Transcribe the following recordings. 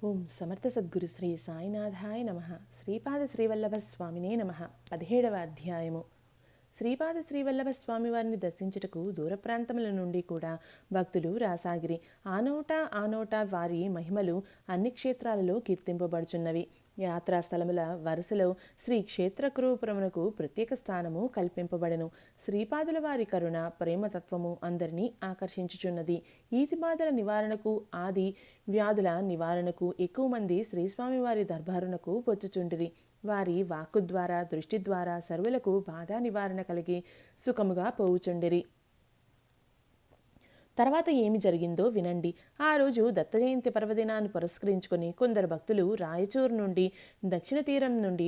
ఓం సమర్థ సద్గురు శ్రీ సాయినాథాయ నమ. శ్రీపాద శ్రీవల్లభ స్వామినే నమ. 17వ అధ్యాయము. శ్రీపాద శ్రీవల్లభ స్వామి వారిని దర్శించుటకు దూర ప్రాంతముల నుండి కూడా భక్తులు రాసాగిరి. ఆ నోట వారి మహిమలు అన్ని క్షేత్రాలలో కీర్తింపబడుచున్నవి. యాత్రాస్థలముల వరుసలో శ్రీ క్షేత్రకురూపురమునకు ప్రత్యేక స్థానము కల్పింపబడెను. శ్రీపాదుల వారి కరుణ ప్రేమతత్వము అందరినీ ఆకర్షించుచున్నది. ఈతిబాధల నివారణకు, ఆది వ్యాధుల నివారణకు ఎక్కువ మంది శ్రీస్వామి వారి దర్బారునకు వచ్చుచుండిరి. వారి వాక్కు ద్వారా, దృష్టి ద్వారా సర్వులకు బాధా నివారణ కలిగి సుఖముగా పోవుచుండిరి. తర్వాత ఏమి జరిగిందో వినండి. ఆ రోజు దత్త జయంతి పర్వదినాన్ని పురస్కరించుకొని కొందరు భక్తులు రాయచూరు నుండి దక్షిణ తీరం నుండి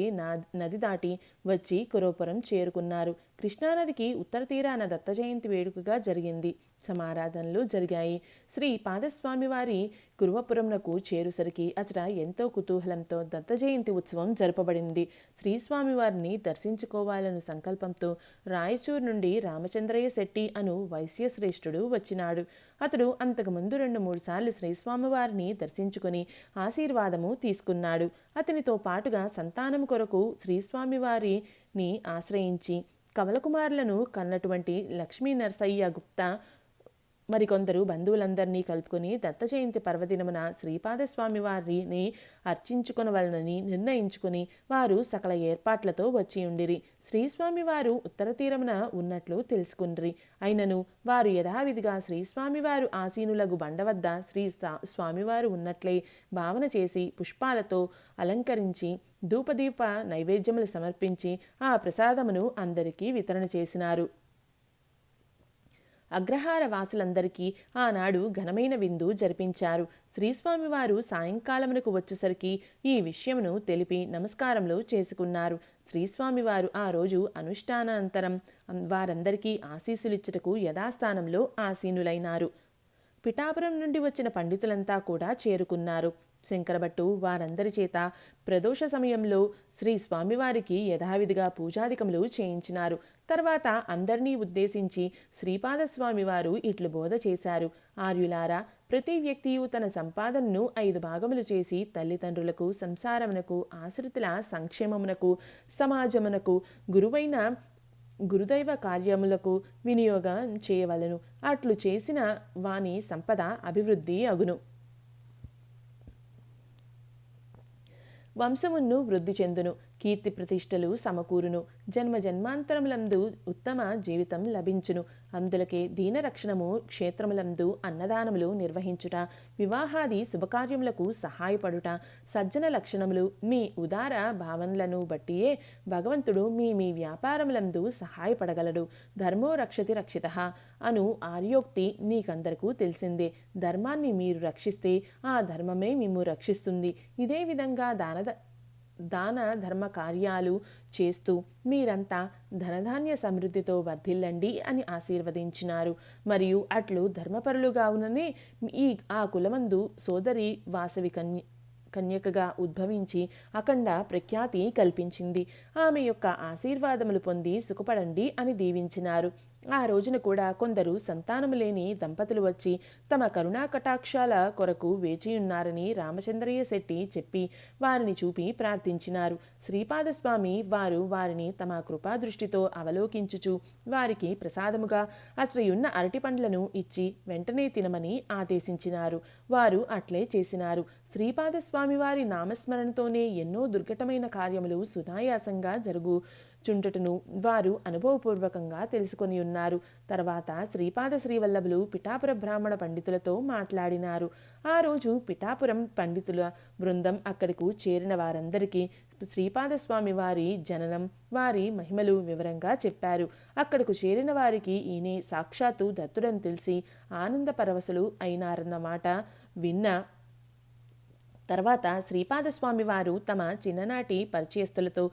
నది దాటి వచ్చి కురవపురం చేరుకున్నారు. కృష్ణానదికి ఉత్తర తీరాన దత్త జయంతి వేడుకగా జరిగింది. సమారాధనలు జరిగాయి. శ్రీ పాదస్వామి వారి కురువపురంనకు చేరుసరికి అచట ఎంతో కుతూహలంతో దత్త జయంతి ఉత్సవం జరపబడింది. శ్రీస్వామి వారిని దర్శించుకోవాలన్న సంకల్పంతో రాయచూరు నుండి రామచంద్రయ్య శెట్టి అను వైశ్యశ్రేష్ఠుడు వచ్చినాడు. అతడు అంతకుముందు 2-3 సార్లు శ్రీస్వామి వారిని దర్శించుకొని ఆశీర్వాదము తీసుకున్నాడు. అతనితో పాటుగా సంతానం కొరకు శ్రీస్వామి వారిని ఆశ్రయించి కమలకుమారులను కన్నటువంటి లక్ష్మీ నరసయ్య గుప్తా మరికొందరు బంధువులందరినీ కలుపుకొని దత్త జయంతి పర్వదినమున శ్రీపాదస్వామి వారిని అర్చించుకొనవలనని నిర్ణయించుకుని వారు సకల ఏర్పాట్లతో వచ్చి ఉండిరి. శ్రీస్వామి వారు ఉత్తర తీరమున ఉన్నట్లు తెలుసుకుండ్రి. అయినను వారు యథావిధిగా శ్రీస్వామివారు ఆసీనులగు బండ వద్ద స్వామివారు ఉన్నట్లే భావన చేసి పుష్పాలతో అలంకరించి ధూపదీప నైవేద్యములు సమర్పించి ఆ ప్రసాదమును అందరికీ వితరణ చేసినారు. అగ్రహార వాసులందరికీ ఆనాడు ఘనమైన విందు జరిపించారు. శ్రీస్వామివారు సాయంకాలమునకు వచ్చేసరికి ఈ విషయమును తెలిపి నమస్కారములు చేసుకున్నారు. శ్రీస్వామివారు ఆ రోజు అనుష్ఠానానంతరం వారందరికీ ఆశీస్సులిచ్చుటకు యథాస్థానంలో ఆసీనులైనారు. పిఠాపురం నుండి వచ్చిన పండితులంతా కూడా చేరుకున్నారు. శంకరభట్టు వారందరి చేత ప్రదోష సమయంలో శ్రీ స్వామివారికి యథావిధిగా పూజాధికములు చేయించినారు. తర్వాత అందరినీ ఉద్దేశించి శ్రీపాదస్వామి వారు ఇట్లు బోధ చేశారు. ఆర్యులారా, ప్రతి వ్యక్తియు తన సంపాదనను 5 భాగములు చేసి తల్లిదండ్రులకు, సంసారమునకు, ఆశ్రితుల సంక్షేమమునకు, సమాజమునకు, గురుదైవ కార్యములకు వినియోగం చేయవలను. అట్లు చేసిన వాని సంపద అభివృద్ధి అగును, వంశమును వృద్ధి చెందును, కీర్తి ప్రతిష్టలు సమకూరును, జన్మ జన్మాంతరములందు ఉత్తమ జీవితం లభించును. అందులకే దీనరక్షణము, క్షేత్రములందు అన్నదానములు నిర్వహించుట, వివాహాది శుభకార్యములకు సహాయపడుట, సజ్జన లక్షణములు మీ ఉదార భావనలను బట్టియే భగవంతుడు మీ వ్యాపారములందు సహాయపడగలడు. ధర్మో రక్షతి రక్షితః అను ఆర్యోక్తి నీకందరకు తెలిసిందే. ధర్మాన్ని మీరు రక్షిస్తే ఆ ధర్మమే మిమ్ము రక్షిస్తుంది. ఇదే విధంగా దాన ధర్మ కార్యాలు చేస్తూ మీరంతా ధనధాన్య సమృద్ధితో వర్ధిల్లండి అని ఆశీర్వదించినారు. మరియు అట్లు ధర్మపరులుగావుననే ఆ కులమందు సోదరి వాసవి కన్యకగా ఉద్భవించి అఖండ ప్రఖ్యాతి కల్పించింది. ఆమె యొక్క ఆశీర్వాదములు పొంది సుఖపడండి అని దీవించినారు. ఆ రోజున కూడా కొందరు సంతానము లేని దంపతులు వచ్చి తమ కరుణా కటాక్షాల కొరకు వేచియున్నారని రామచంద్రయ్య శెట్టి చెప్పి వారిని చూపి ప్రార్థించినారు. శ్రీపాదస్వామి వారిని తమ కృపాదృష్టితో అవలోకించుచు వారికి ప్రసాదముగా అసలుయున్న అరటి పండ్లను ఇచ్చి వెంటనే తినమని ఆదేశించినారు. వారు అట్లే చేసినారు. శ్రీపాదస్వామి వారి నామస్మరణతోనే ఎన్నో దుర్ఘటమైన కార్యములు సునాయాసంగా చుంటటును వారు అనుభవపూర్వకంగా తెలుసుకొని ఉన్నారు. తర్వాత శ్రీపాద శ్రీవల్లభులు పిఠాపుర బ్రాహ్మణ పండితులతో మాట్లాడినారు. ఆ రోజు పిఠాపురం పండితుల బృందం అక్కడకు చేరిన వారందరికీ శ్రీపాదస్వామి వారి జననం, వారి మహిమలు వివరంగా చెప్పారు. అక్కడకు చేరిన వారికి ఈయనే సాక్షాత్తు దత్తుడని తెలిసి ఆనందపరవశులు అయినారన్నమాట విన్న తర్వాత శ్రీపాదస్వామి వారు తమ చిన్ననాటి పరిచయస్తులతో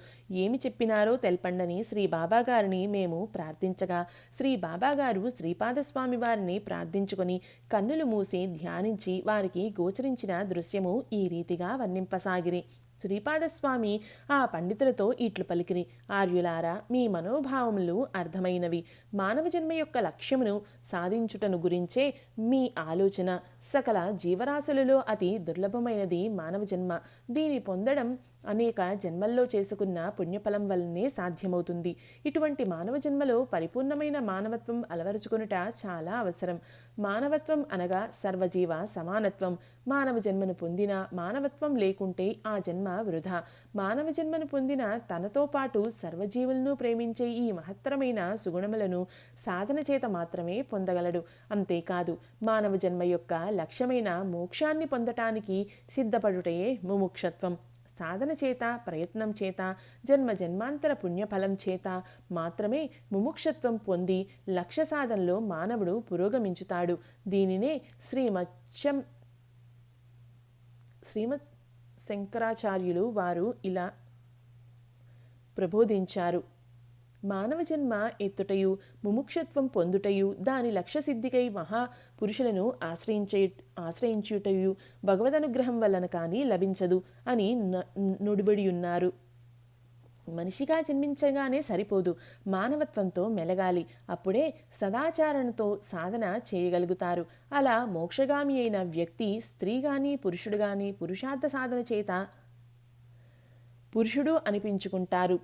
ఏమి చెప్పినారో తెల్పండని శ్రీ బాబాగారిని మేము ప్రార్థించగా శ్రీ బాబాగారు శ్రీపాదస్వామి వారిని ప్రార్థించుకొని కన్నులు మూసి ధ్యానించి వారికి గోచరించిన దృశ్యము ఈ రీతిగా వర్ణింపసాగిరి. శ్రీపాదస్వామి ఆ పండితులతో ఇట్లు పలికిరి. ఆర్యులారా, మీ మనోభావములు అర్థమైనవి. మానవ జన్మ యొక్క లక్ష్యమును సాధించుటను గురించే మీ ఆలోచన. సకల జీవరాశులలో అతి దుర్లభమైనది మానవ జన్మ. దీని పొందడం అనేక జన్మల్లో చేసుకున్న పుణ్యఫలం వల్లనే సాధ్యమవుతుంది. ఇటువంటి మానవ జన్మలో పరిపూర్ణమైన మానవత్వం అలవరుచుకొనుట చాలా అవసరం. మానవత్వం అనగా సర్వజీవ సమానత్వం. మానవ జన్మను పొందిన మానవత్వం లేకుంటే ఆ జన్మ వృధా. మానవ జన్మను పొందిన తనతో పాటు సర్వజీవులను ప్రేమించే ఈ మహత్తరమైన సుగుణములను సాధన చేత మాత్రమే పొందగలడు. అంతేకాదు మానవ జన్మ యొక్క లక్ష్యమైన మోక్షాన్ని పొందటానికి సిద్ధపడుటయే ముముక్షత్వం. సాధన చేత, ప్రయత్నం చేత, జన్మ జన్మాంతర పుణ్యఫలం చేత మాత్రమే ముముక్షత్వం పొంది లక్ష్య సాధనలో మానవుడు పురోగమించుతాడు. దీనినే శ్రీమద్ శంకరాచార్యులు వారు ఇలా ప్రబోధించారు. మానవ జన్మ ఎత్తుటయు ముముక్షత్వం పొందుటయు దాని లక్ష్య సిద్ధికై మహాపురుషులను ఆశ్రయించుటయు భగవదనుగ్రహం వలన కానీ లభించదు అని నుడివడియున్నారు. మనిషిగా జన్మించగానే సరిపోదు, మానవత్వంతో మెలగాలి. అప్పుడే సదాచారణతో సాధన చేయగలుగుతారు. అలా మోక్షగామి అయిన వ్యక్తి స్త్రీ గాని పురుషుడు గాని పురుషార్థ సాధన చేత పురుషుడు అనిపించుకుంటారు.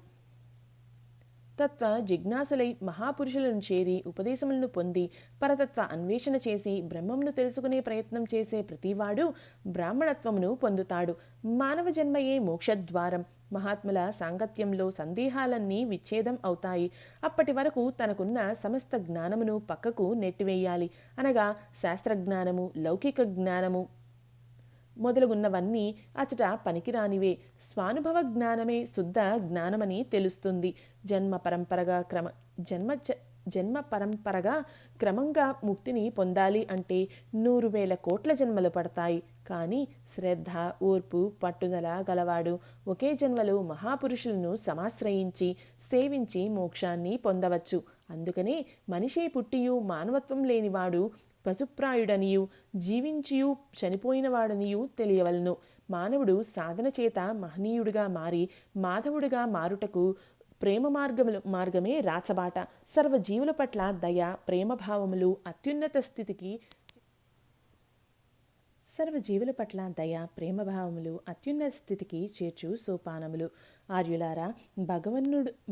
తత్వ జిజ్ఞాసులై మహాపురుషులను చేరి ఉపదేశములను పొంది పరతత్వ అన్వేషణ చేసి బ్రహ్మమును తెలుసుకునే ప్రయత్నం చేసే ప్రతివాడు బ్రాహ్మణత్వమును పొందుతాడు. మానవ జన్మయే మోక్షద్వారం. మహాత్ముల సాంగత్యంలో సందేహాలన్నీ విచ్ఛేదం అవుతాయి. అప్పటి వరకు తనకున్న సమస్త జ్ఞానమును పక్కకు నెట్టివేయాలి. అనగా శాస్త్రజ్ఞానము, లౌకిక జ్ఞానము మొదలుగున్నవన్నీ అచట పనికిరానివే. స్వానుభవ జ్ఞానమే శుద్ధ జ్ఞానమని తెలుస్తుంది. జన్మ పరంపరగా క్రమంగా ముక్తిని పొందాలి అంటే 100,000 కోట్ల జన్మలు పడతాయి. కానీ శ్రద్ధ, ఓర్పు, పట్టుదల గలవాడు ఒకే జన్మలో మహాపురుషులను సమాశ్రయించి సేవించి మోక్షాన్ని పొందవచ్చు. అందుకనే మనిషి పుట్టియు మానవత్వం లేనివాడు పశుప్రాయుడనియు జీవించియు చనిపోయినవాడనియు తెలియవలను. మానవుడు సాధన చేత మహనీయుడిగా మారి మాధవుడిగా మారుటకు ప్రేమ మార్గమే రాచబాట. సర్వజీవుల పట్ల దయ, ప్రేమభావములు అత్యున్నత స్థితికి చేర్చు సోపానములు. ఆర్యులారా,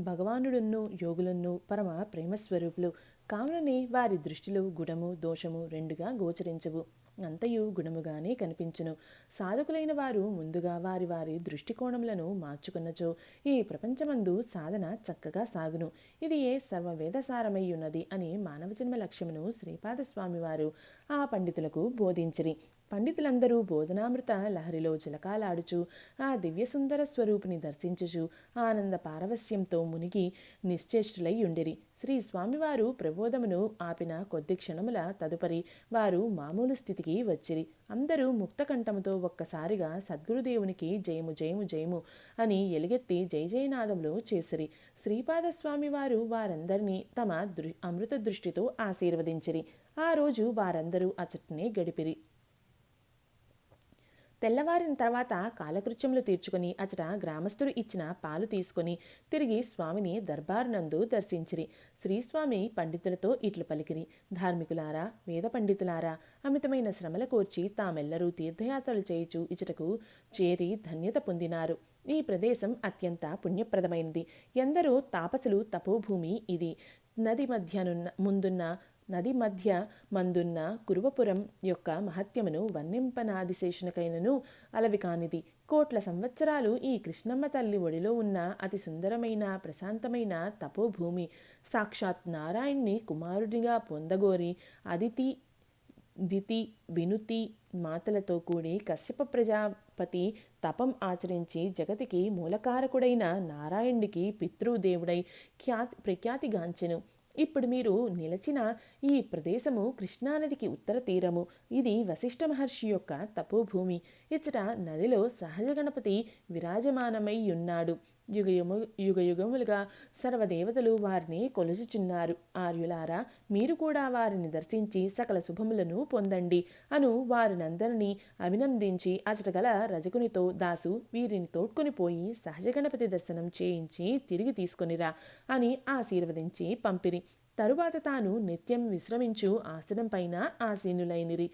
భగవానుడున్ను యోగులున్ను పరమ ప్రేమస్వరూపులు. కావుననే వారి దృష్టిలో గుణము దోషము రెండుగా గోచరించవు, అంతయు గుణముగానే కనిపించును. సాధకులైన వారు ముందుగా వారి వారి దృష్టికోణములను మార్చుకున్నచో ఈ ప్రపంచమందు సాధన చక్కగా సాగును. ఇది ఏ సర్వవేదసారమై ఉన్నది అని మానవ జన్మ లక్ష్యమును శ్రీపాదస్వామి వారు ఆ పండితులకు బోధించిరి. పండితులందరూ బోధనామృత లహరిలో చిలకాలాడుచు ఆ దివ్యసుందర స్వరూపిని దర్శించుచు ఆనంద పారవస్యంతో మునిగి నిశ్చేష్టులై ఉండిరి. శ్రీ స్వామివారు ప్రబోధమును ఆపిన కొద్ది క్షణముల తదుపరి వారు మామూలు స్థితికి వచ్చిరి. అందరూ ముక్తకంఠముతో ఒక్కసారిగా సద్గురుదేవునికి జయము జయము జయము అని ఎలుగెత్తి జయ జయనాదములు చేసిరి. శ్రీపాదస్వామి వారు వారందరినీ తమ అమృత దృష్టితో ఆశీర్వదించిరి. ఆ రోజు వారందరూ అచటనే గడిపిరి. తెల్లవారిన తర్వాత కాలకృత్యములు తీర్చుకుని అచట గ్రామస్తులు ఇచ్చిన పాలు తీసుకుని తిరిగి స్వామిని దర్బారునందు దర్శించిరి. శ్రీస్వామి పండితులతో ఇట్లు పలికిరి. ధార్మికులారా, వేద పండితులారా, అమితమైన శ్రమల కోర్చి తామెల్లరూ తీర్థయాత్రలు చేయుచు ఇచటకు చేరి ధన్యత పొందినారు. ఈ ప్రదేశం అత్యంత పుణ్యప్రదమైనది. ఎందరో తాపసులు తపోభూమి ఇది. నది మధ్య మందున్న కురువపురం యొక్క మహత్యమును వర్ణింపనాదిశేషునికైనను అలవి కానిది. కోట్ల సంవత్సరాలు ఈ కృష్ణమ్మ తల్లి ఒడిలో ఉన్న అతి సుందరమైన ప్రశాంతమైన తపోభూమి. సాక్షాత్ నారాయణ్ణి కుమారుడిగా పొందగోరి అదితి, దితి, వినుతి మాతలతో కూడి కశ్యప ప్రజాపతి తపం ఆచరించి జగతికి మూలకారకుడైన నారాయణుడికి పితృదేవుడై ప్రఖ్యాతిగాంచెను. ఇప్పుడు మీరు నిలచిన ఈ ప్రదేశము కృష్ణానదికి ఉత్తర తీరము. ఇది వశిష్ఠ మహర్షి యొక్క తపోభూమి. ఇచ్చట నదిలో సహజ గణపతి విరాజమానమై ఉన్నాడు. యుగయుగములుగా సర్వదేవతలు వారిని కొలుచుచున్నారు. ఆర్యులారా, మీరు కూడా వారిని దర్శించి సకల శుభములను పొందండి అను వారినందరినీ అభినందించి అచటగల రజకునితో దాసు వీరిని తోడ్కొని పోయి సహజ గణపతి దర్శనం చేయించి తిరిగి తీసుకొనిరా అని ఆశీర్వదించి పంపిరి. తరువాత తాను నిత్యం విశ్రమించు ఆసనం పైన ఆసీనులైనిరి.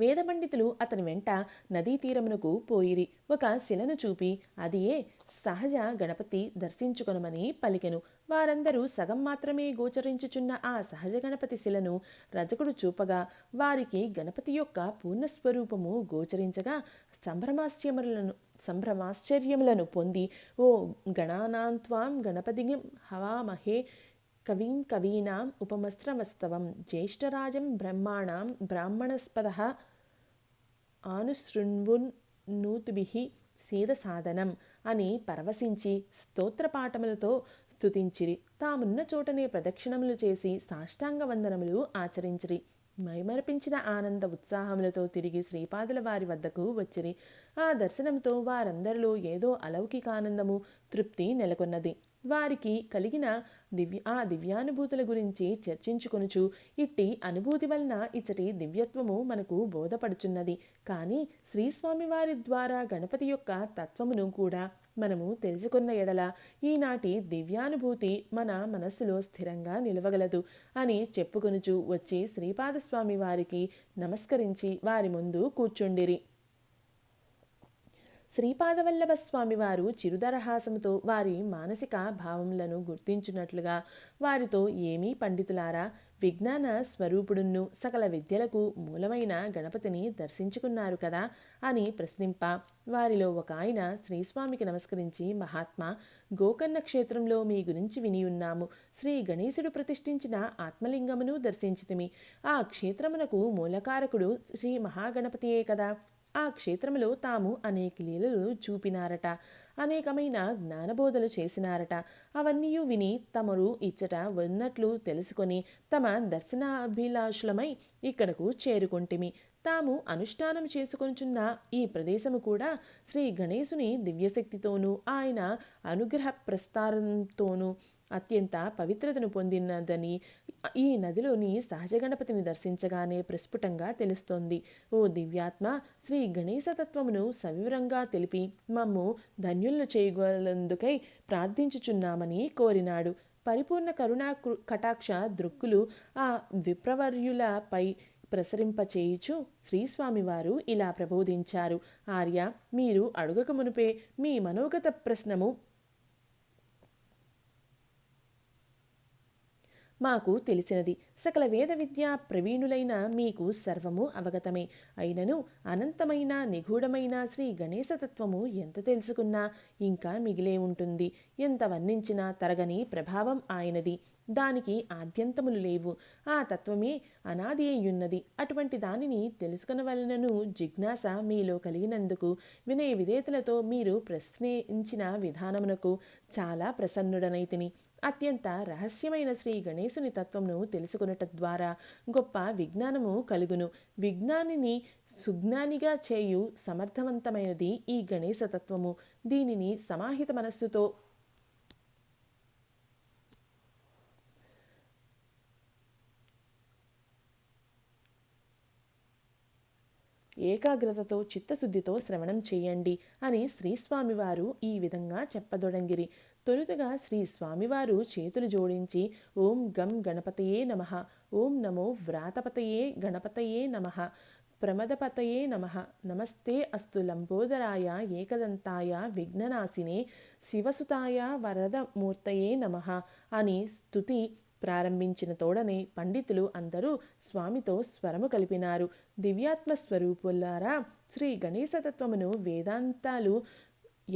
వేద పండితులు అతని వెంట నదీ తీరమునకు పోయిరి. ఒక శిలను చూపి అదియే సహజ గణపతి దర్శించుకొనమని పలికెను. వారందరూ సగం మాత్రమే గోచరించుచున్న ఆ సహజ గణపతి శిలను రజకుడు చూపగా వారికి గణపతి యొక్క పూర్ణస్వరూపము గోచరించగా సంభ్రమాశ్చర్యములను పొంది, ఓ గణానాంత్వాం గణపతిం హవామహే కవిం కవీనాం ఉపమస్రవస్తవం జ్యేష్ఠరాజం బ్రాహ్మణస్పదః ఆనుశృణ్వున్నూతిభిః సేదసాదనం అని పరవశించి స్తోత్రపాఠములతో స్తుతించిరి. తామున్న చోటనే ప్రదక్షిణములు చేసి సాష్టాంగ వందనములు ఆచరించిరి. మైమరపించిన ఆనంద ఉత్సాహములతో తిరిగి శ్రీపాదుల వారి వద్దకు వచ్చిరి. ఆ దర్శనంతో వారందరిలో ఏదో అలౌకికానందము, తృప్తి నెలకొన్నది. వారికి కలిగిన దివ్యానుభూతుల గురించి చర్చించుకొనుచు, ఇట్టి అనుభూతి వలన ఇచ్చటి దివ్యత్వము మనకు బోధపడుచున్నది. కానీ శ్రీస్వామి వారి ద్వారా గణపతి యొక్క తత్వమును కూడా మనము తెలుసుకున్న ఎడల ఈనాటి దివ్యానుభూతి మన మనస్సులో స్థిరంగా నిలవగలదు అని చెప్పుకొనుచు వచ్చి శ్రీపాదస్వామి వారికి నమస్కరించి వారి ముందు కూర్చుండిరి. శ్రీపాదవల్లభ స్వామివారు చిరుదరహాసముతో వారి మానసిక భావములను గుర్తించున్నట్లుగా వారితో, ఏమీ పండితులారా, విజ్ఞాన స్వరూపుడును సకల విద్యలకు మూలమైన గణపతిని దర్శించుకున్నారు కదా అని ప్రశ్నింప, వారిలో ఒక ఆయన శ్రీస్వామికి నమస్కరించి, మహాత్మా, గోకర్ణ క్షేత్రంలో మీ గురించి విని ఉన్నాము. శ్రీ గణేశుడు ప్రతిష్ఠించిన ఆత్మలింగమును దర్శించితిమి. ఆ క్షేత్రమునకు మూలకారకుడు శ్రీ మహాగణపతియే కదా. ఆ క్షేత్రములో తాము అనేక లీలలు చూపినారట, అనేకమైన జ్ఞానబోధలు చేసినారట. అవన్నీ విని తమరు ఇచ్చట ఉన్నట్లు తెలుసుకొని తమ దర్శనాభిలాషులమై ఇక్కడకు చేరుకొంటిమి. తాము అనుష్ఠానం చేసుకొనుచున్న ఈ ప్రదేశము కూడా శ్రీ గణేశుని దివ్యశక్తితోనూ ఆయన అనుగ్రహ ప్రస్తారంతోనూ అత్యంత పవిత్రతను పొందినదని ఈ నదిలోని సహజ గణపతిని దర్శించగానే ప్రస్ఫుటంగా తెలుస్తోంది. ఓ దివ్యాత్మ, శ్రీ గణేశతత్వమును సవివరంగా తెలిపి మమ్ము ధన్యులను చేయగలందుకై ప్రార్థించుచున్నామని కోరినాడు. పరిపూర్ణ కరుణా కటాక్ష దృక్కులు ఆ విప్రవర్యులపై ప్రసరింపచేయుచు శ్రీస్వామివారు ఇలా ప్రబోధించారు. ఆర్య, మీరు అడుగక మునుపే మీ మనోగత ప్రశ్నము మాకు తెలిసినది. సకల వేద విద్యా ప్రవీణులైన మీకు సర్వము అవగతమే. అయినను అనంతమైన నిగూఢమైన శ్రీ గణేశతత్వము ఎంత తెలుసుకున్నా ఇంకా మిగిలే ఉంటుంది. ఎంత వర్ణించినా తరగని ప్రభావం ఆయనది. దానికి ఆద్యంతములు లేవు. ఆ తత్వమే అనాది అయ్యున్నది. అటువంటి దానిని తెలుసుకొనవలనను జిజ్ఞాస మీలో కలిగినందుకు వినయ విధేయతలతో మీరు ప్రశ్నించిన విధానమునకు చాలా ప్రసన్నుడనైతిని. అత్యంత రహస్యమైన శ్రీ గణేశుని తత్వమును తెలుసుకొనుట ద్వారా గొప్ప విజ్ఞానము కలుగును. విజ్ఞానిని సుజ్ఞానిగా చేయు సమర్థవంతమైనది ఈ గణేశ తత్వము. దీనిని సమాహిత మనస్సుతో ఏకాగ్రతతో చిత్తశుద్ధితో శ్రవణం చేయండి అని శ్రీస్వామివారు ఈ విధంగా చెప్పదొడంగిరి. తొలుతగా శ్రీ స్వామివారు చేతులు జోడించి, ఓం గం గణపతయే నమః, ఓం నమో వ్రాతపతయే గణపతయే నమః, ప్రమదపతయే నమః, నమస్తే అస్తు లంబోదరాయ ఏకదంతాయ విఘ్ననాశినే శివసుతాయ వరదమూర్తయే నమః అని స్తుతి ప్రారంభించిన తోడనే పండితులు అందరూ స్వామితో స్వరము కలిపినారు. దివ్యాత్మ స్వరూపులారా, శ్రీ గణేశతత్వమును వేదాంతాలు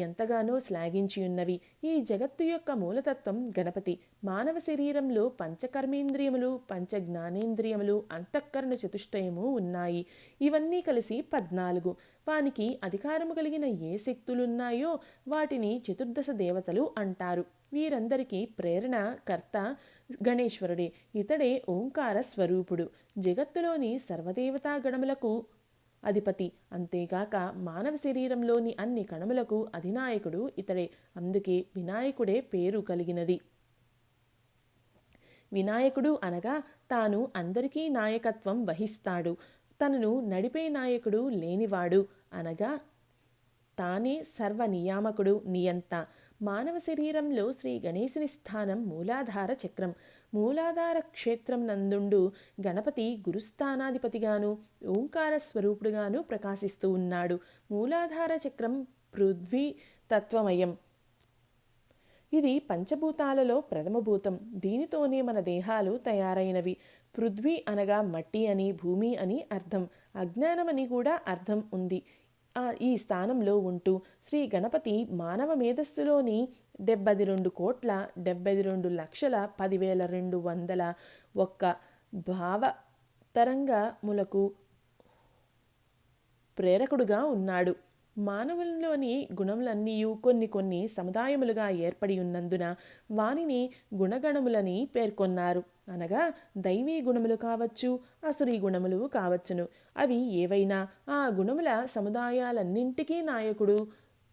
ఎంతగానో శ్లాఘించియున్నవి. ఈ జగత్తు యొక్క మూలతత్వం గణపతి. మానవ శరీరంలో పంచకర్మేంద్రియములు, పంచ జ్ఞానేంద్రియములు, అంతఃకరణ చతుష్టయము ఉన్నాయి. ఇవన్నీ కలిసి 14. వానికి అధికారము కలిగిన ఏ శక్తులున్నాయో వాటిని చతుర్దశ దేవతలు అంటారు. వీరందరికీ ప్రేరణ కర్త గణేశ్వరుడే. ఇతడే ఓంకార స్వరూపుడు. జగత్తులోని సర్వదేవతా గణములకు అధిపతి. అంతేగాక మానవ శరీరంలోని అన్ని కణములకు అధినాయకుడు ఇతడే. అందుకే వినాయకుడే పేరు కలిగినది. వినాయకుడు అనగా తాను అందరికీ నాయకత్వం వహిస్తాడు. తనను నడిపే నాయకుడు లేనివాడు అనగా తానే సర్వనియామకుడు, నియంత. మానవ శరీరంలో శ్రీ గణేశుని స్థానం మూలాధార చక్రం. మూలాధార క్షేత్రం నందుండు గణపతి గురుస్థానాధిపతిగాను ఓంకార స్వరూపుడుగాను ప్రకాశిస్తూ ఉన్నాడు. మూలాధార చక్రం పృథ్వీ తత్వమయం. ఇది పంచభూతాలలో ప్రథమభూతం. దీనితోనే మన దేహాలు తయారైనవి. పృథ్వీ అనగా మట్టి అని, భూమి అని అర్థం. అజ్ఞానమని కూడా అర్థం ఉంది. ఈ స్థానంలో ఉంటూ శ్రీ గణపతి మానవ మేధస్సులోని 72,72,10,201 భావతరంగములకు ప్రేరకుడుగా ఉన్నాడు. మానవుల్లోని గుణములన్నీ కొన్ని సముదాయములుగా ఏర్పడి ఉన్నందున వానిని గుణగణములని పేర్కొన్నారు. అనగా దైవీ గుణములు కావచ్చు, అసురీ గుణములు కావచ్చును. అవి ఏవైనా ఆ గుణముల సముదాయాలన్నింటికీ నాయకుడు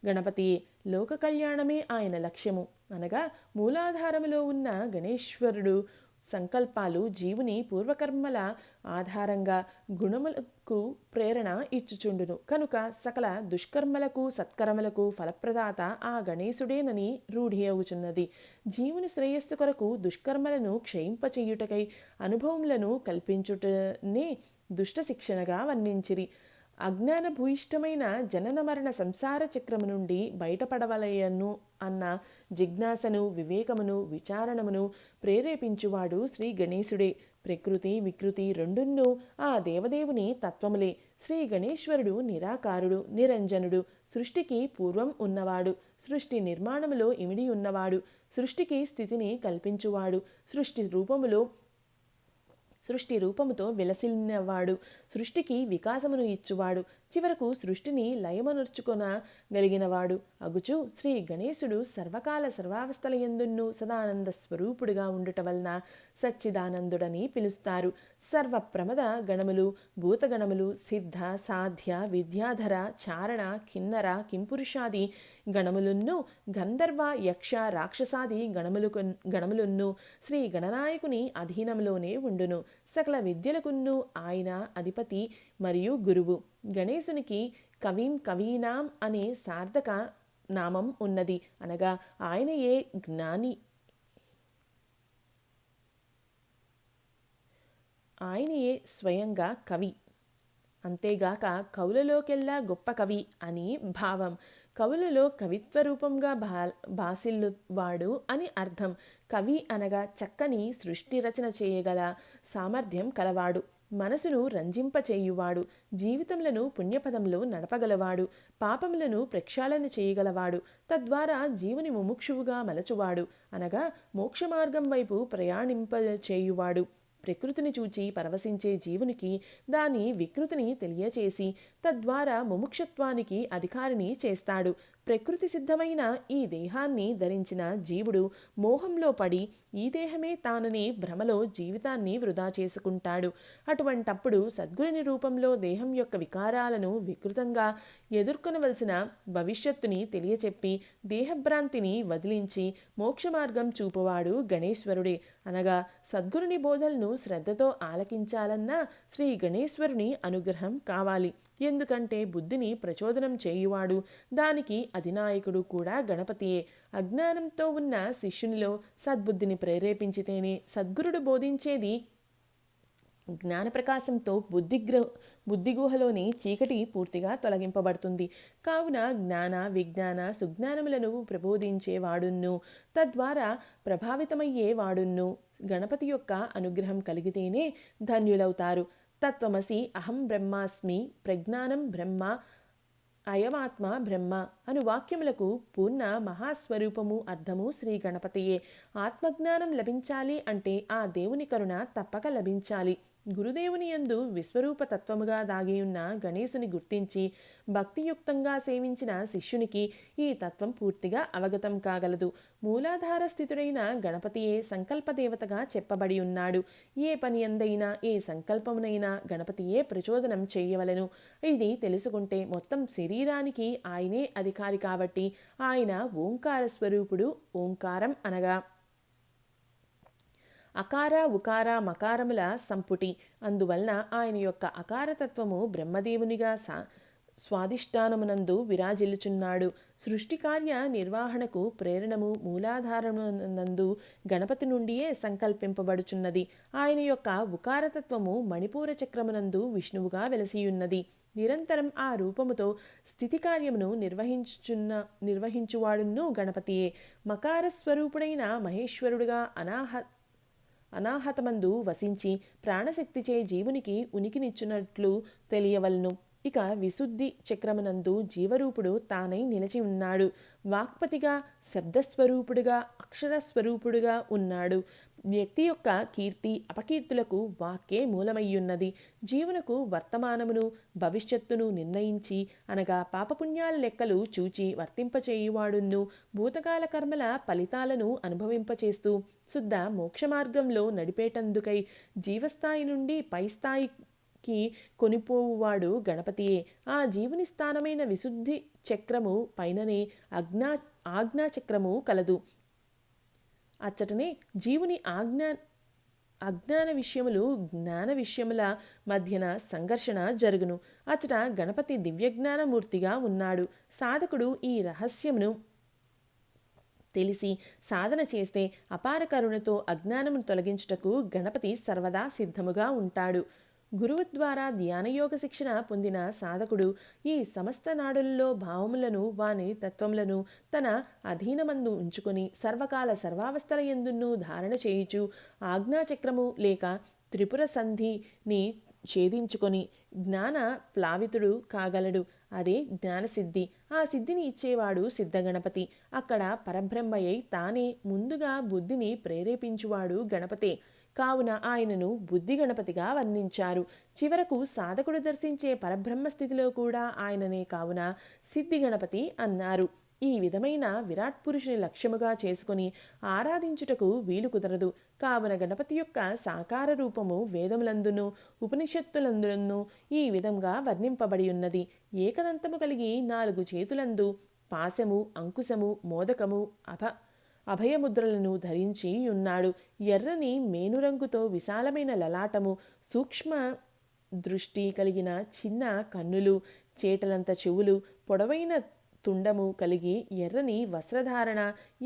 గణపతియే. లోక కళ్యాణమే ఆయన లక్ష్యము. అనగా మూలాధారములో ఉన్న గణేశ్వరుడు సంకల్పాలు జీవుని పూర్వకర్మల ఆధారంగా గుణములకు ప్రేరణ ఇచ్చుచుండును. కనుక సకల దుష్కర్మలకు సత్కర్మలకు ఫలప్రదాత ఆ గణేశుడేనని రూఢి అవుచున్నది. జీవుని శ్రేయస్సు కొరకు దుష్కర్మలను క్షయింపచేయుటకై అనుభవములను కల్పించుటనే దుష్ట శిక్షణగా వర్ణించిరి. అజ్ఞాన భూయిష్టమైన జనన మరణ సంసార చక్రము నుండి బయటపడవలయను అన్న జిజ్ఞాసను, వివేకమును, విచారణమును ప్రేరేపించువాడు శ్రీ గణేశుడే. ప్రకృతి వికృతి రెండున్నూ ఆ దేవదేవుని తత్వములే. శ్రీ గణేశ్వరుడు నిరాకారుడు, నిరంజనుడు, సృష్టికి పూర్వం ఉన్నవాడు, సృష్టి నిర్మాణములో ఇమిడి ఉన్నవాడు, సృష్టికి స్థితిని కల్పించువాడు, సృష్టి రూపముతో విలసిల్లినవాడు, సృష్టికి వికాసమును ఇచ్చువాడు, చివరకు సృష్టిని లయమనర్చుకొనగలిగినవాడు అగుచు శ్రీ గణేశుడు సర్వకాల సర్వావస్థలయందున్నూ సదానంద స్వరూపుడుగా ఉండుట వలన సచ్చిదానందుడని పిలుస్తారు. సర్వప్రమద గణములు, భూతగణములు, సిద్ధ, సాధ్య, విద్యాధర, చారణ, కిన్నర, కింపురుషాది గణములున్ను, గంధర్వ, యక్ష, రాక్షసాది గణములున్ను శ్రీ గణనాయకుని అధీనంలోనే ఉండును. సకల విద్యలకున్ను ఆయన అధిపతి మరియు గురువు. గణేశునికి కవీం కవీనాం అనే సార్థక నామం ఉన్నది. అనగా ఆయనయే జ్ఞాని, ఆయనయే స్వయంగా కవి. అంతేగాక కవులలోకెల్లా గొప్ప కవి అని భావం. కవులలో కవిత్వ రూపంగా భాసిల్లువాడు అని అర్థం. కవి అనగా చక్కని సృష్టి రచన చేయగల సామర్థ్యం కలవాడు, మనసును రంజింపచేయువాడు, జీవితములను పుణ్యపదంలో నడపగలవాడు, పాపములను ప్రక్షాళన చేయగలవాడు, తద్వారా జీవుని ముముక్షువుగా మలచువాడు, అనగా మోక్ష మార్గం వైపు ప్రయాణింపచేయువాడు. ప్రకృతిని చూచి పరవశించే జీవునికి దాని వికృతిని తెలియచేసి తద్వారా ముముక్షత్వానికి అధికారిని చేస్తాడు. ప్రకృతి సిద్ధమైన ఈ దేహాన్ని ధరించిన జీవుడు మోహంలో పడి ఈ దేహమే తానని భ్రమలో జీవితాన్ని వృధా చేసుకుంటాడు. అటువంటప్పుడు సద్గురుని రూపంలో దేహం యొక్క వికారాలను వికృతంగా ఎదుర్కొనవలసిన భవిష్యత్తుని తెలియచెప్పి దేహభ్రాంతిని వదిలించి మోక్ష మార్గం చూపువాడు గణేశ్వరుడే. అనగా సద్గురుని బోధలను శ్రద్ధతో ఆలకించాలన్నా శ్రీ గణేశ్వరుని అనుగ్రహం కావాలి. ఎందుకంటే బుద్ధిని ప్రచోదనం చేయువాడు, దానికి అధినాయకుడు కూడా గణపతియే. అజ్ఞానంతో ఉన్న శిష్యునిలో సద్బుద్ధిని ప్రేరేపించితేనే సద్గురుడు బోధించేది జ్ఞానప్రకాశంతో బుద్ధిగుహలోని చీకటి పూర్తిగా తొలగింపబడుతుంది. కావున జ్ఞాన విజ్ఞాన సుజ్ఞానములను ప్రబోధించేవాడున్ను తద్వారా ప్రభావితమయ్యేవాడున్ను గణపతి యొక్క అనుగ్రహం కలిగితేనే ధన్యులవుతారు. తత్వమసి అహం బ్రహ్మాస్మి, ప్రజ్ఞానం బ్రహ్మ, అయమాత్మ బ్రహ్మ అను వాక్యములకు పూర్ణ మహాస్వరూపము అర్థము శ్రీ గణపతియే. ఆత్మజ్ఞానం లభించాలి అంటే ఆ దేవుని కరుణ తప్పక లభించాలి. గురుదేవుని యందు విశ్వరూప తత్వముగా దాగియున్న గణేశుని గుర్తించి భక్తియుక్తంగా సేవించిన శిష్యునికి ఈ తత్వం పూర్తిగా అవగతం కాగలదు. మూలాధార స్థితుడైన గణపతియే సంకల్పదేవతగా చెప్పబడి ఉన్నాడు. ఏ పని అందైనా ఏ సంకల్పమునైనా గణపతియే ప్రచోదనం చేయవలను. ఇది తెలుసుకుంటే మొత్తం శరీరానికి ఆయనే అధికారి కాబట్టి ఆయన ఓంకార స్వరూపుడు. ఓంకారం అనగా అకార ఉకార మకారముల సంపుటి. అందువలన ఆయన యొక్క అకారతత్వము బ్రహ్మదేవునిగా స్వాదిష్టానమునందు విరాజిల్లుచున్నాడు. సృష్టి కార్య నిర్వహణకు ప్రేరణము మూలాధారమునందు గణపతి నుండియే సంకల్పింపబడుచున్నది. ఆయన యొక్క ఉకారతత్వము మణిపూర చక్రమునందు విష్ణువుగా వెలసియున్నది. నిరంతరం ఆ రూపముతో స్థితి కార్యమును నిర్వహించువాడును గణపతియే. మకార స్వరూపుడైన మహేశ్వరుడుగా అనాహతమందు వసించి ప్రాణశక్తిచే జీవునికి ఉనికినిచ్చునట్లు తెలియవలను. ఇక విశుద్ధి చక్రమునందు జీవరూపుడు తానై నిలిచి ఉన్నాడు. వాక్పతిగా, శబ్దస్వరూపుడుగా, అక్షరస్వరూపుడుగా ఉన్నాడు. వ్యక్తి యొక్క కీర్తి అపకీర్తులకు వాక్కే మూలమయ్యున్నది. జీవునకు వర్తమానమును భవిష్యత్తును నిర్ణయించి అనగా పాపపుణ్యాల లెక్కలు చూచి వర్తింపచేయువాడును. భూతకాల కర్మల ఫలితాలను అనుభవింపచేస్తూ శుద్ధ మోక్షమార్గంలో నడిపేటందుకై జీవస్థాయి నుండి పై స్థాయికి కొనిపోవువాడు గణపతియే. ఆ జీవుని స్థానమైన విశుద్ధి చక్రము పైననే ఆజ్ఞాచక్రము కలదు. అచ్చటనే జీవుని అజ్ఞాన విషయములు జ్ఞాన విషయముల మధ్యన సంఘర్షణ జరుగును. అచ్చట గణపతి దివ్యజ్ఞానమూర్తిగా ఉన్నాడు. సాధకుడు ఈ రహస్యమును తెలిసి సాధన చేస్తే అపార కరుణతో అజ్ఞానమును తొలగించుటకు గణపతి సర్వదా సిద్ధముగా ఉంటాడు. గురువు ద్వారా ధ్యానయోగ శిక్షణ పొందిన సాధకుడు ఈ సమస్త నాడుల్లో భావములను వాని తత్వములను తన అధీనమందు ఉంచుకొని సర్వకాల సర్వావస్థల యందును ధారణ చేయుచు ఆజ్ఞాచక్రము లేక త్రిపుర సంధిని ఛేదించుకొని జ్ఞాన ప్లావితుడు కాగలడు. అదే జ్ఞానసిద్ధి. ఆ సిద్ధిని ఇచ్చేవాడు సిద్ధగణపతి. అక్కడ పరబ్రహ్మయ్య తానే ముందుగా బుద్ధిని ప్రేరేపించువాడు గణపతే. కావున ఆయనను బుద్ధి గణపతిగా వర్ణించారు. చివరకు సాధకుడు దర్శించే పరబ్రహ్మ స్థితిలో కూడా ఆయననే కావున సిద్ధి గణపతి అన్నారు. ఈ విధమైన విరాట్ పురుషుని లక్ష్యముగా చేసుకుని ఆరాధించుటకు వీలు కుదరదు. కావున గణపతి యొక్క సాకార రూపము వేదములందును ఉపనిషత్తులందును ఈ విధంగా వర్ణింపబడి ఉన్నది. ఏకదంతము కలిగి 4 చేతులందు పాశము, అంకుశము, మోదకము, అభయముద్రలను ధరించి ఉన్నాడు. ఎర్రని మేనురంగుతో విశాలమైన లలాటము, సూక్ష్మ దృష్టి కలిగిన చిన్న కన్నులు, చేటలంత చెవులు, పొడవైన తుండము కలిగి ఎర్రని వస్త్రధారణ,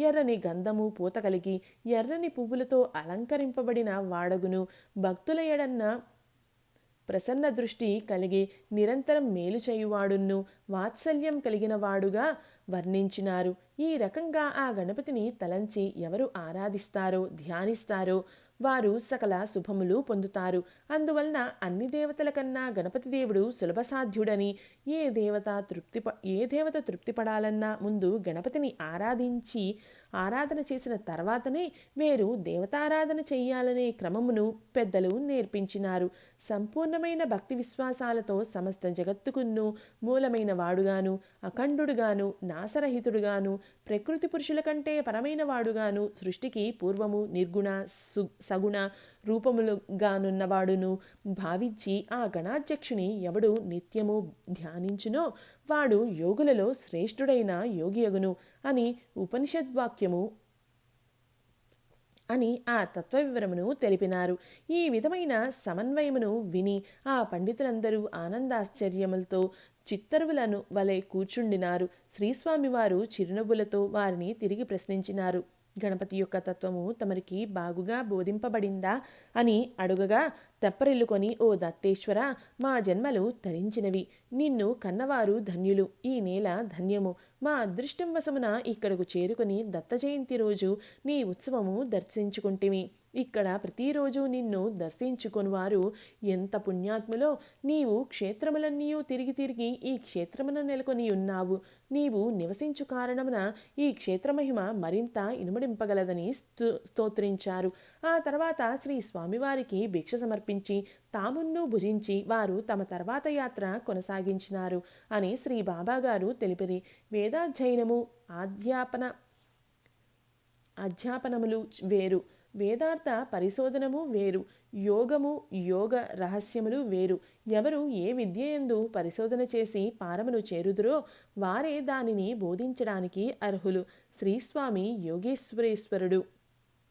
ఎర్రని గంధము పూత కలిగి ఎర్రని పువ్వులతో అలంకరింపబడిన వాడగును. భక్తుల ఎడన్న ప్రసన్న దృష్టి కలిగి నిరంతరం మేలు చేయువాడును, వాత్సల్యం కలిగిన వాడుగా వర్ణించినారు. ఈ రకంగా ఆ గణపతిని తలంచి ఎవరు ఆరాధిస్తారో ధ్యానిస్తారో వారు సకల శుభములు పొందుతారు. అందువలన అన్ని దేవతల కన్నా గణపతి దేవుడు సులభసాధ్యుడని, ఏ దేవత తృప్తిపడాలన్నా ముందు గణపతిని ఆరాధన చేసిన తర్వాతనే వేరు దేవతారాధన చెయ్యాలనే క్రమమును పెద్దలు నేర్పించినారు. సంపూర్ణమైన భక్తి విశ్వాసాలతో సమస్త జగత్తుకును మూలమైన వాడుగాను, అఖండుడుగాను, నాశరహితుడుగాను, ప్రకృతి పురుషుల కంటే పరమైన వాడుగాను, సృష్టికి పూర్వము నిర్గుణ సగుణ రూపములుగానున్నవాడును భావించి ఆ గణాధ్యక్షుని ఎవడు నిత్యము ధ్యానించునో వాడు యోగులలో శ్రేష్ఠుడైన యోగియగును అని ఉపనిషద్వాక్యము అని ఆ తత్వ వివరమును తెలిపినారు. ఈ విధమైన సమన్వయమును విని ఆ పండితులందరూ ఆనందాశ్చర్యములతో చిత్తరువులను వలె కూర్చుండినారు. శ్రీస్వామివారు చిరునవ్వులతో వారిని తిరిగి ప్రశ్నించినారు. గణపతి యొక్క తత్వము తమరికి బాగుగా బోధింపబడిందా అని అడుగగా తెప్పరిల్లుకొని, ఓ దత్తేశ్వర, మా జన్మలు తరించినవి. నిన్ను కన్నవారు ధన్యులు. ఈ నేల ధన్యము. మా అదృష్టం వశమున ఇక్కడకు చేరుకొని దత్త జయంతి రోజు నీ ఉత్సవము దర్శించుకుంటిమి. ఇక్కడ ప్రతిరోజు నిన్ను దర్శించుకొనివారు ఎంత పుణ్యాత్ములో. నీవు క్షేత్రములన్నీ తిరిగి తిరిగి ఈ క్షేత్రమున నెలకొని ఉన్నావు. నీవు నివసించు కారణమున ఈ క్షేత్రమహిమ మరింత ఇనుమడింపగలదని స్తోత్రించారు. ఆ తర్వాత శ్రీ స్వామివారికి భిక్ష సమర్పించి తామున్ను భుజించి వారు తమ తర్వాత యాత్ర కొనసాగించినారు అని శ్రీ బాబాగారు తెలిపిరి. వేదాధ్యయనము అధ్యాపనములు వేరు, వేదార్థ పరిశోధనము వేరు, యోగము యోగ రహస్యములు వేరు. ఎవరు ఏ విద్యయందు పరిశోధన చేసి పారమును చేరుదురో వారే దానిని బోధించడానికి అర్హులు. శ్రీస్వామి యోగేశ్వరేశ్వరుడు.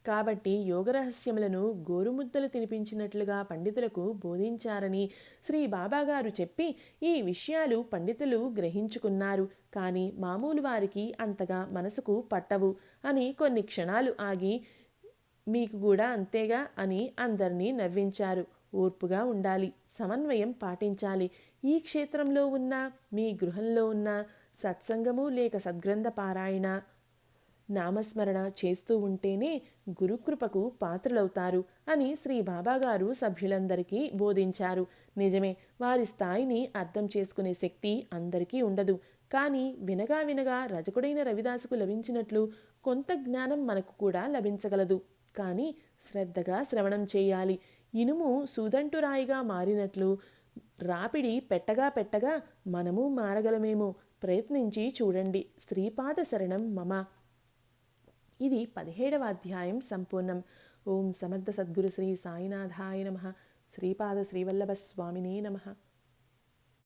కాబట్టి యోగరహస్యములను గోరుముద్దలు తినిపించినట్లుగా పండితులకు బోధించారని శ్రీ బాబాగారు చెప్పి ఈ విషయాలు పండితులు గ్రహించుకున్నారు. కానీ మామూలు వారికి అంతగా మనసుకు పట్టవు అని కొన్ని క్షణాలు ఆగి మీకు కూడా అంతేగా అని అందరినీ నవ్వించారు. ఓర్పుగా ఉండాలి, సమన్వయం పాటించాలి. ఈ క్షేత్రంలో ఉన్న మీ గృహంలో ఉన్న సత్సంగము లేక సద్గ్రంథ పారాయణ నామస్మరణ చేస్తూ ఉంటేనే గురుకృపకు పాత్రులవుతారు అని శ్రీ బాబాగారు సభ్యులందరికీ బోధించారు. నిజమే, వారి స్థాయిని అర్థం చేసుకునే శక్తి అందరికీ ఉండదు. కానీ వినగా వినగా రజకుడైన రవిదాసుకు లభించినట్లు కొంత జ్ఞానం మనకు కూడా లభించగలదు. కానీ శ్రద్ధగా శ్రవణం చేయాలి. ఇనుము సూదంటురాయిగా మారినట్లు రాపిడి పెట్టగా పెట్టగా మనము మారగలమేమో. ప్రయత్నించి చూడండి. శ్రీపాద శరణం మమ. ఇది 17వ అధ్యాయం సంపూర్ణం. ఓం సమర్థ సద్గురు శ్రీ సాయినాథాయ నమః. శ్రీపాద శ్రీవల్లభ స్వామినే నమః.